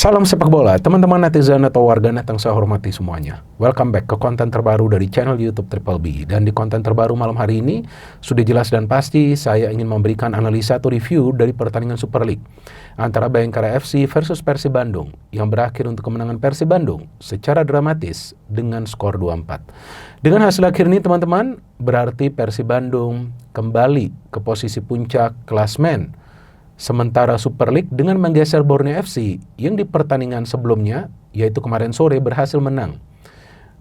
Salam sepak bola, teman-teman netizen atau warganet yang saya hormati semuanya. Welcome back ke konten terbaru dari channel YouTube Triple B. Dan di konten terbaru malam hari ini, sudah jelas dan pasti saya ingin memberikan analisa atau review dari pertandingan Super League antara Bayangkara FC versus Persib Bandung yang berakhir untuk kemenangan Persib Bandung secara dramatis dengan skor 2-4. Dengan hasil akhir ini teman-teman, berarti Persib Bandung kembali ke posisi puncak klasmen. Sementara Super League dengan menggeser Borneo FC yang di pertandingan sebelumnya, yaitu kemarin sore berhasil menang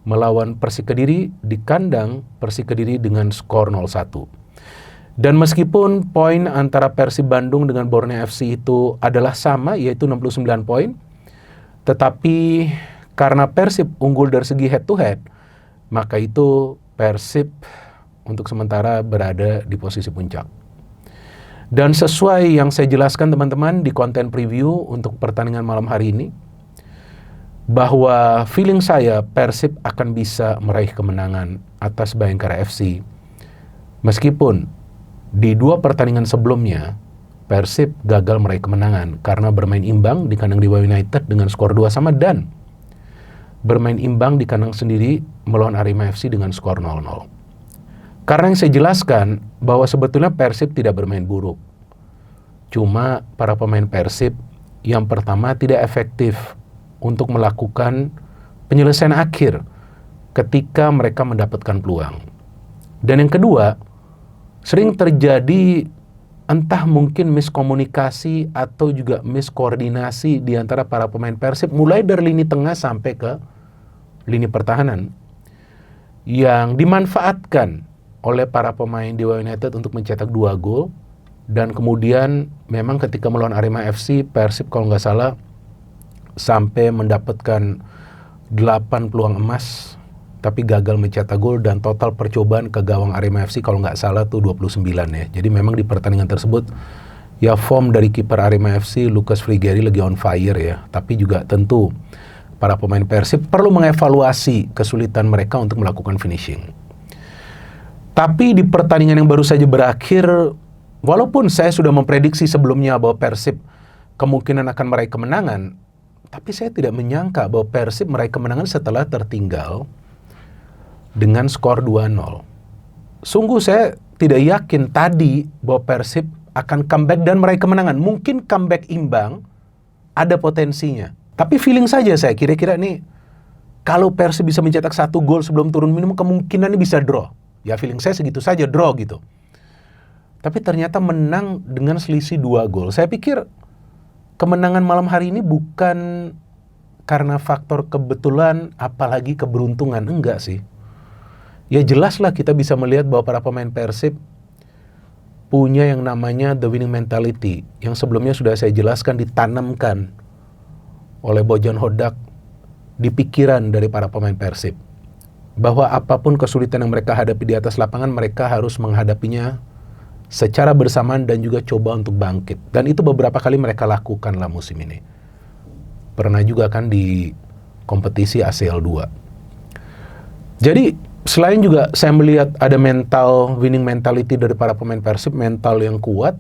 melawan Persik Kediri di kandang Persik Kediri dengan skor 0-1. Dan meskipun poin antara Persib Bandung dengan Borneo FC itu adalah sama, yaitu 69 poin, tetapi karena Persib unggul dari segi head to head, maka itu Persib untuk sementara berada di posisi puncak. Dan sesuai yang saya jelaskan teman-teman di konten preview untuk pertandingan malam hari ini, bahwa feeling saya Persib akan bisa meraih kemenangan atas Bayangkara FC. Meskipun di dua pertandingan sebelumnya, Persib gagal meraih kemenangan karena bermain imbang di kandang Dewa United dengan skor 2-2 dan bermain imbang di kandang sendiri melawan Arema FC dengan skor 0-0. Karena yang saya jelaskan bahwa sebetulnya Persib tidak bermain buruk. Cuma para pemain Persib yang pertama tidak efektif untuk melakukan penyelesaian akhir ketika mereka mendapatkan peluang. Dan yang kedua, sering terjadi entah mungkin miskomunikasi atau juga miskoordinasi di antara para pemain Persib mulai dari lini tengah sampai ke lini pertahanan yang dimanfaatkan oleh para pemain Dewa United untuk mencetak 2 gol. Dan kemudian memang ketika melawan Arema FC, Persib kalau nggak salah sampai mendapatkan 8 peluang emas tapi gagal mencetak gol, dan total percobaan ke gawang Arema FC kalau nggak salah tuh 29 ya. Jadi memang di pertandingan tersebut ya form dari kiper Arema FC Lucas Frigeri lagi on fire ya. Tapi juga tentu para pemain Persib perlu mengevaluasi kesulitan mereka untuk melakukan finishing. Tapi di pertandingan yang baru saja berakhir, walaupun saya sudah memprediksi sebelumnya bahwa Persib kemungkinan akan meraih kemenangan, tapi saya tidak menyangka bahwa Persib meraih kemenangan setelah tertinggal dengan skor 2-0. Sungguh saya tidak yakin tadi bahwa Persib akan comeback dan meraih kemenangan. Mungkin comeback imbang ada potensinya. Tapi feeling saja saya kira-kira nih, kalau Persib bisa mencetak 1 gol sebelum turun minum, kemungkinan ini bisa draw. Ya feeling saya segitu saja, draw gitu. Tapi ternyata menang dengan selisih 2 gol. Saya pikir kemenangan malam hari ini bukan karena faktor kebetulan, apalagi keberuntungan. Enggak sih. Ya jelaslah kita bisa melihat bahwa para pemain Persib punya yang namanya the winning mentality. Yang sebelumnya sudah saya jelaskan ditanamkan oleh Bojan Hodak di pikiran dari para pemain Persib. Bahwa apapun kesulitan yang mereka hadapi di atas lapangan, mereka harus menghadapinya secara bersamaan dan juga coba untuk bangkit. Dan itu beberapa kali mereka lakukan lah musim ini. Pernah juga kan di kompetisi ACL 2. Jadi selain juga saya melihat ada winning mentality dari para pemain Persib, mental yang kuat,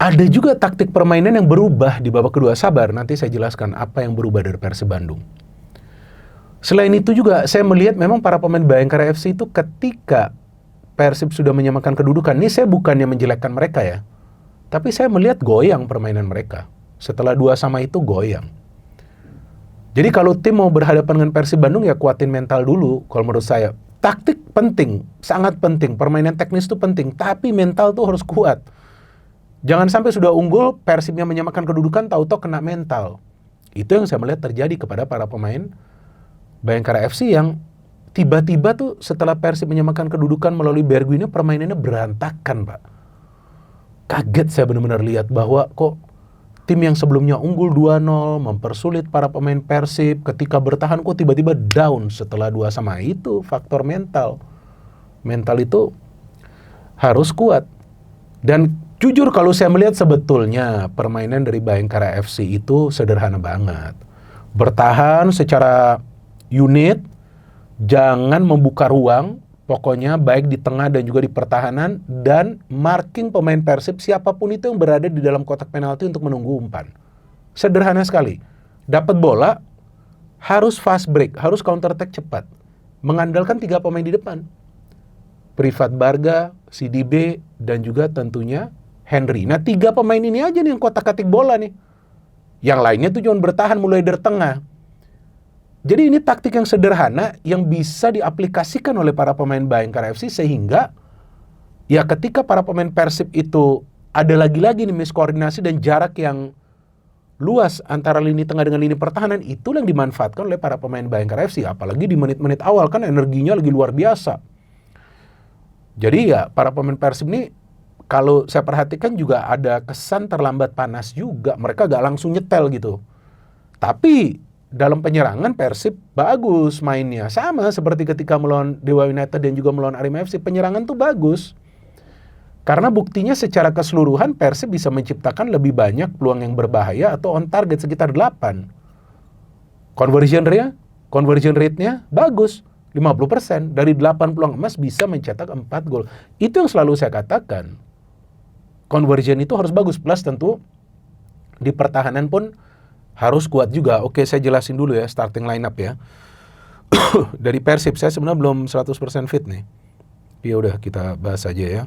ada juga taktik permainan yang berubah di babak kedua. Sabar, nanti saya jelaskan apa yang berubah dari Persib Bandung. Selain itu juga saya melihat memang para pemain Bayangkara FC itu ketika Persib sudah menyamakan kedudukan, ini saya bukannya menjelekkan mereka ya, tapi saya melihat goyang permainan mereka. Setelah 2-2 itu goyang. Jadi kalau tim mau berhadapan dengan Persib Bandung ya kuatin mental dulu kalau menurut saya. Taktik penting, sangat penting, permainan teknis itu penting, tapi mental tuh harus kuat. Jangan sampai sudah unggul, Persibnya menyamakan kedudukan, tahu-tahu kena mental. Itu yang saya melihat terjadi kepada para pemain Bayangkara FC yang tiba-tiba tuh setelah Persib menyamakan kedudukan melalui Bergwijn, permainannya berantakan, Pak. Kaget saya benar-benar lihat bahwa kok tim yang sebelumnya unggul 2-0 mempersulit para pemain Persib, ketika bertahan kok tiba-tiba down setelah 2-2. Itu faktor mental. Mental itu harus kuat. Dan jujur kalau saya melihat sebetulnya permainan dari Bayangkara FC itu sederhana banget. Bertahan secara unit, jangan membuka ruang, pokoknya baik di tengah dan juga di pertahanan, dan marking pemain Persib siapapun itu yang berada di dalam kotak penalti untuk menunggu umpan. Sederhana sekali. Dapat bola, harus fast break, harus counter attack cepat. Mengandalkan 3 pemain di depan. Privat Barga, CDB, dan juga tentunya Henry. Nah 3 pemain ini aja nih yang kotak-katik bola nih. Yang lainnya tuh cuma bertahan mulai dari tengah. Jadi ini taktik yang sederhana yang bisa diaplikasikan oleh para pemain Bayangkara FC sehingga ya ketika para pemain Persib itu ada lagi-lagi nih miskoordinasi dan jarak yang luas antara lini tengah dengan lini pertahanan, itu yang dimanfaatkan oleh para pemain Bayangkara FC. Apalagi di menit-menit awal kan energinya lagi luar biasa. Jadi ya para pemain Persib ini kalau saya perhatikan juga ada kesan terlambat panas juga. Mereka gak langsung nyetel gitu. Tapi dalam penyerangan Persib bagus mainnya. Sama seperti ketika melawan Dewa United dan juga melawan Arema FC. Penyerangan tuh bagus. Karena buktinya secara keseluruhan Persib bisa menciptakan lebih banyak peluang yang berbahaya atau on target sekitar 8. Conversion rate-nya bagus. 50%. Dari 8 peluang emas bisa mencetak 4 gol. Itu yang selalu saya katakan. Conversion itu harus bagus. Plus tentu di pertahanan pun harus kuat juga. Oke, saya jelasin dulu ya starting lineup ya. Dari Persib, saya sebenarnya belum 100% fit nih. Ya udah kita bahas aja ya.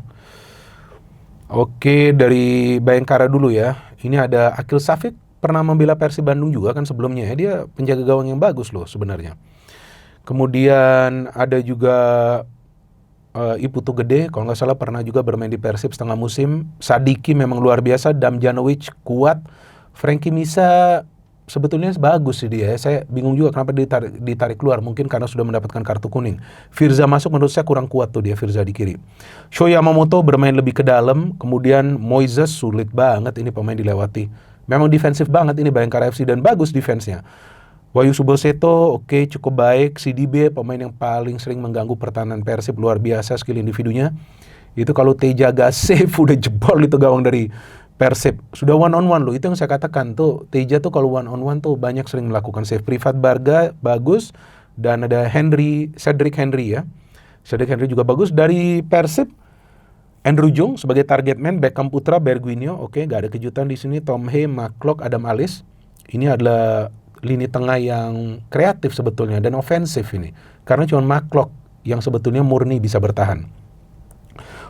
Oke, dari Bayangkara dulu ya. Ini ada Akil Safik, pernah membela Persib Bandung juga kan sebelumnya ya. Dia penjaga gawang yang bagus loh sebenarnya. Kemudian ada juga Iputu Gede, kalau nggak salah pernah juga bermain di Persib setengah musim. Sadiki memang luar biasa, Damjanovic kuat. Frankie Misa sebetulnya bagus sih dia. Saya bingung juga kenapa ditarik keluar. Mungkin karena sudah mendapatkan kartu kuning. Firza masuk, menurut saya kurang kuat tuh dia, Firza di kiri. Sho Yamamoto bermain lebih ke dalam. Kemudian Moises sulit banget ini pemain dilewati. Memang defensif banget ini Bayangkara FC dan bagus defense-nya. Wahyu Suboseto oke, cukup baik. CDB pemain yang paling sering mengganggu pertahanan Persib, luar biasa skill individunya. Itu kalau Teja gak save udah jebol itu gawang dari Persib. Sudah one on one loh, itu yang saya katakan tuh. Teja tuh kalau one on one tuh banyak sering melakukan save. Privat Barga bagus, dan ada Cedric Henry ya. Cedric Henry juga bagus. Dari Persib, Andrew Jung sebagai target man, Beckham Putra, Berguinho, oke, gak ada kejutan di sini. Tom Hay, McClock, Adam Alis. Ini adalah lini tengah yang kreatif sebetulnya dan ofensif ini. Karena cuma McClock yang sebetulnya murni bisa bertahan.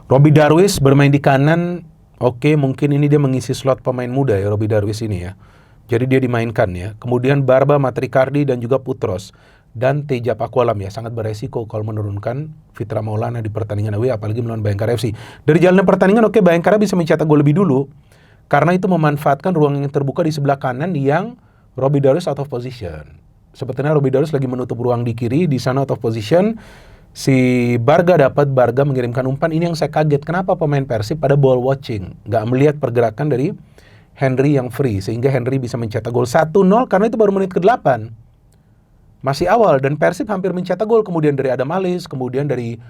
Robbie Darwis bermain di kanan. Oke, mungkin ini dia mengisi slot pemain muda ya, Robbie Darwis ini ya. Jadi dia dimainkan ya. Kemudian Barba, Matrikardi, dan juga Putros. Dan Teja Pakualam ya, sangat beresiko kalau menurunkan Fitra Maulana di pertandingan away, apalagi melawan Bayangkara FC. Dari jalannya pertandingan, oke, Bayangkara bisa mencetak gol lebih dulu. Karena itu memanfaatkan ruang yang terbuka di sebelah kanan yang Robbie Darwis out of position. Sebetulnya Robbie Darwis lagi menutup ruang di kiri, di sana out of position. Si Barga mengirimkan umpan. Ini yang saya kaget, kenapa pemain Persib pada ball watching, nggak melihat pergerakan dari Henry yang free, sehingga Henry bisa mencetak gol 1-0 karena itu baru menit ke-8. Masih awal, dan Persib hampir mencetak gol, kemudian dari Adam Alis, kemudian dari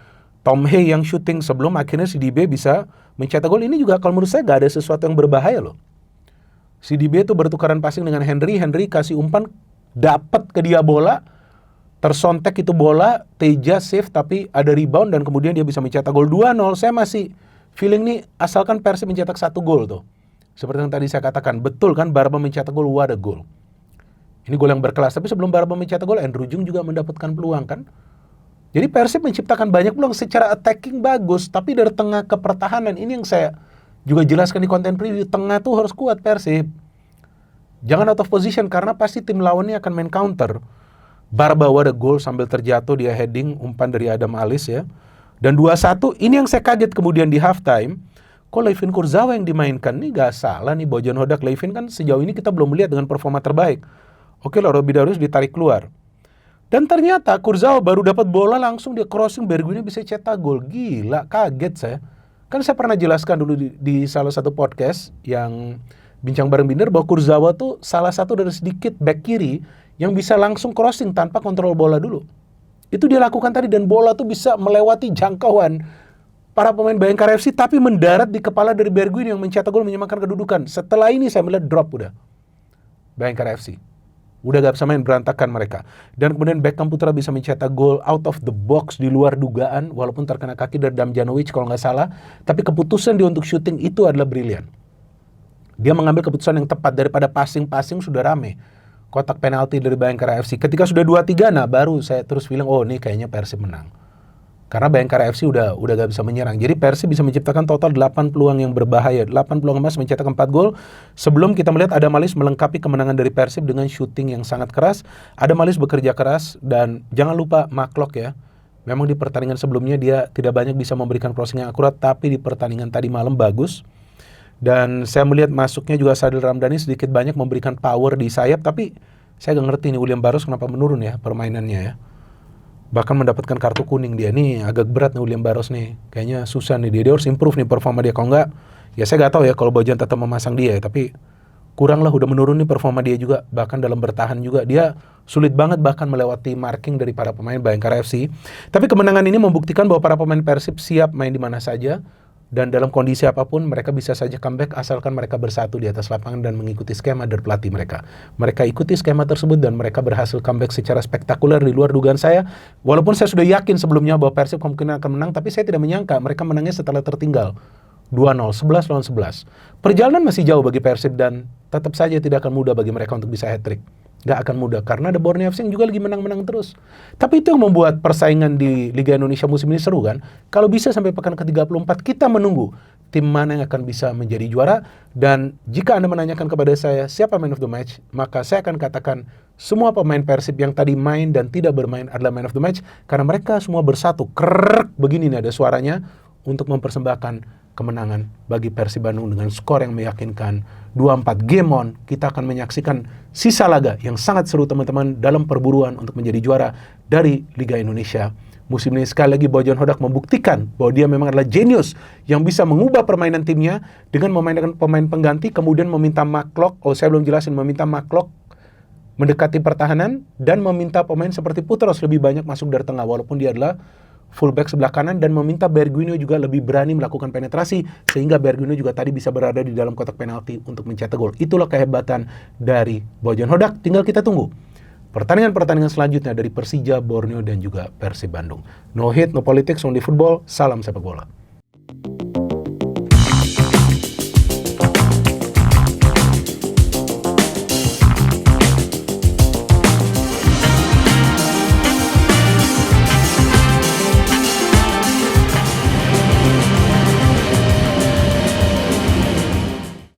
Tom Hay yang shooting sebelum akhirnya si DB bisa mencetak gol. Ini juga kalau menurut saya nggak ada sesuatu yang berbahaya loh. Si DB itu bertukaran passing dengan Henry kasih umpan, dapat ke dia bola, tersontek itu bola, Teja save tapi ada rebound dan kemudian dia bisa mencetak gol 2-0. Saya masih feeling nih asalkan Persib mencetak 1 gol tuh. Seperti yang tadi saya katakan, betul kan Barba mencetak gol, what a goal. Ini gol yang berkelas, tapi sebelum Barba mencetak gol, Andrew Jung juga mendapatkan peluang kan. Jadi Persib menciptakan banyak peluang secara attacking bagus, tapi dari tengah ke pertahanan, ini yang saya juga jelaskan di konten preview, tengah tuh harus kuat Persib. Jangan out of position karena pasti tim lawannya akan main counter. Barba ada gol sambil terjatuh, dia heading umpan dari Adam Alis ya. Dan 2-1, ini yang saya kaget kemudian di halftime. Kok Levin Kurzawa yang dimainkan? Ini gak salah nih Bojan Hodak. Levin kan sejauh ini kita belum melihat dengan performa terbaik. Oke lah, Robbie Darwis ditarik keluar. Dan ternyata Kurzawa baru dapat bola langsung dia crossing, Berguinho bisa cetak gol. Gila, kaget saya. Kan saya pernah jelaskan dulu di salah satu podcast yang bincang bareng Binder bahwa Kurzawa tuh salah satu dari sedikit back kiri yang bisa langsung crossing tanpa kontrol bola dulu. Itu dia lakukan tadi dan bola tuh bisa melewati jangkauan para pemain Bayangkara FC tapi mendarat di kepala dari Berguinho yang mencetak gol menyamakan kedudukan. Setelah ini saya melihat drop udah Bayangkara FC. Udah gak bisa main, berantakan mereka. Dan kemudian Beckham Putra bisa mencetak gol out of the box di luar dugaan, walaupun terkena kaki dari Damjanovic kalau nggak salah. Tapi keputusan dia untuk syuting itu adalah brilian. Dia mengambil keputusan yang tepat daripada passing sudah rame. Kotak penalti dari Bayangkara FC. Ketika sudah 2-3, nah baru saya terus bilang, oh ini kayaknya Persib menang. Karena Bayangkara FC udah gak bisa menyerang. Jadi Persib bisa menciptakan total 8 peluang yang berbahaya. 8 peluang emas, mencetak 4 gol. Sebelum kita melihat Adam Malis melengkapi kemenangan dari Persib dengan shooting yang sangat keras. Adam Malis bekerja keras dan jangan lupa Maklok ya. Memang di pertandingan sebelumnya dia tidak banyak bisa memberikan crossing yang akurat, tapi di pertandingan tadi malam bagus. Dan saya melihat masuknya juga Sadil Ramdhani sedikit banyak memberikan power di sayap, tapi saya gak ngerti nih William Barros kenapa menurun ya permainannya ya. Bahkan mendapatkan kartu kuning dia. Nih agak berat nih William Barros nih. Kayaknya susah nih dia harus improve nih performa dia. Kalau enggak, ya saya gak tahu ya kalau Bojan tetap memasang dia. Tapi kurang lah, udah menurun nih performa dia juga. Bahkan dalam bertahan juga. Dia sulit banget bahkan melewati marking dari para pemain Bayangkara FC. Tapi kemenangan ini membuktikan bahwa para pemain Persib siap main di mana saja. Dan dalam kondisi apapun mereka bisa saja comeback asalkan mereka bersatu di atas lapangan dan mengikuti skema dari pelatih mereka. Mereka ikuti skema tersebut dan mereka berhasil comeback secara spektakuler di luar dugaan saya. Walaupun saya sudah yakin sebelumnya bahwa Persib kemungkinan akan menang, tapi saya tidak menyangka mereka menangnya setelah tertinggal 2-0, 11 lawan 11. Perjalanan masih jauh bagi Persib dan tetap saja tidak akan mudah bagi mereka untuk bisa hat-trick. Gak akan mudah karena ada Borneo FC yang juga lagi menang-menang terus. Tapi itu yang membuat persaingan di Liga Indonesia musim ini seru kan. Kalau bisa sampai pekan ke-34 kita menunggu tim mana yang akan bisa menjadi juara. Dan jika Anda menanyakan kepada saya siapa man of the match, maka saya akan katakan semua pemain Persib yang tadi main dan tidak bermain adalah man of the match. Karena mereka semua bersatu, krrrk, begini nih ada suaranya, untuk mempersembahkan kemenangan bagi Persib Bandung dengan skor yang meyakinkan 2-4 game on. Kita akan menyaksikan sisa laga yang sangat seru teman-teman dalam perburuan untuk menjadi juara dari Liga Indonesia musim ini. Sekali lagi Bojan Hodak membuktikan bahwa dia memang adalah jenius yang bisa mengubah permainan timnya dengan memainkan pemain pengganti, kemudian meminta Maklok, saya belum jelasin, meminta Maklok mendekati pertahanan dan meminta pemain seperti Putros lebih banyak masuk dari tengah walaupun dia adalah fullback sebelah kanan, dan meminta Bergwijn juga lebih berani melakukan penetrasi sehingga Bergwijn juga tadi bisa berada di dalam kotak penalti untuk mencetak gol. Itulah kehebatan dari Bojan Hodak. Tinggal kita tunggu pertandingan-pertandingan selanjutnya dari Persija, Borneo dan juga Persib Bandung. No hit, no politics, only football. Salam sepak bola.